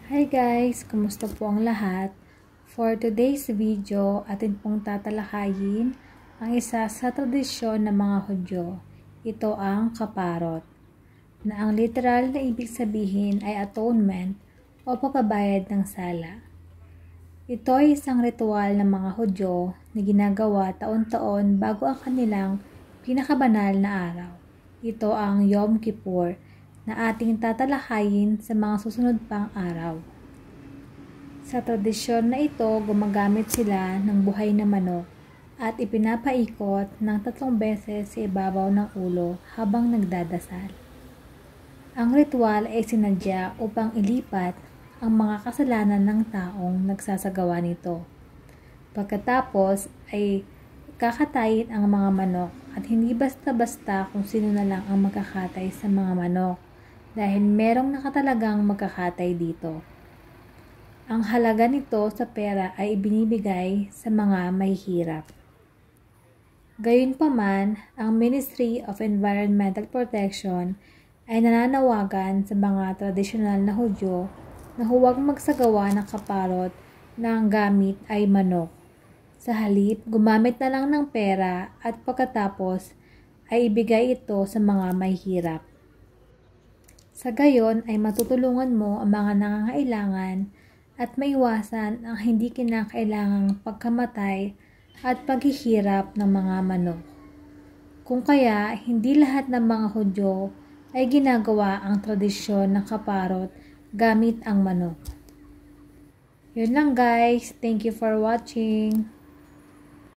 Hi guys! Kumusta po ang lahat? For today's video, atin pong tatalakayin ang isa sa tradisyon ng mga Hudyo. Ito ang kaparot, na ang literal na ibig sabihin ay atonement o pagbabayad ng sala. Ito ay isang ritual ng mga Hudyo na ginagawa taon-taon bago ang kanilang pinakabanal na araw. Ito ang Yom Kippur, na ating tatalakayin sa mga susunod pang araw. Sa tradisyon na ito, gumagamit sila ng buhay na manok at ipinapaikot ng 3 beses sa ibabaw ng ulo habang nagdadasal. Ang ritual ay sinadya upang ilipat ang mga kasalanan ng taong nagsasagawa nito. Pagkatapos ay kakatayin ang mga manok at hindi basta-basta kung sino na lang ang magkakatay sa mga manok, dahil merong nakatalagang magkakatay dito. Ang halaga nito sa pera ay ibinibigay sa mga mahihirap. Gayunpaman, ang Ministry of Environmental Protection ay nananawagan sa mga tradisyonal na Hudyo na huwag magsagawa ng kaparot na ang gamit ay manok. Sa halip, gumamit na lang ng pera at pagkatapos ay ibigay ito sa mga mahihirap. Sa gayon ay matutulungan mo ang mga nangangailangan at maiwasan ang hindi kinakailangang pagkamatay at paghihirap ng mga manok. Kung kaya, hindi lahat ng mga Hudyo ay ginagawa ang tradisyon ng kaparot gamit ang manok. Yun lang guys. Thank you for watching.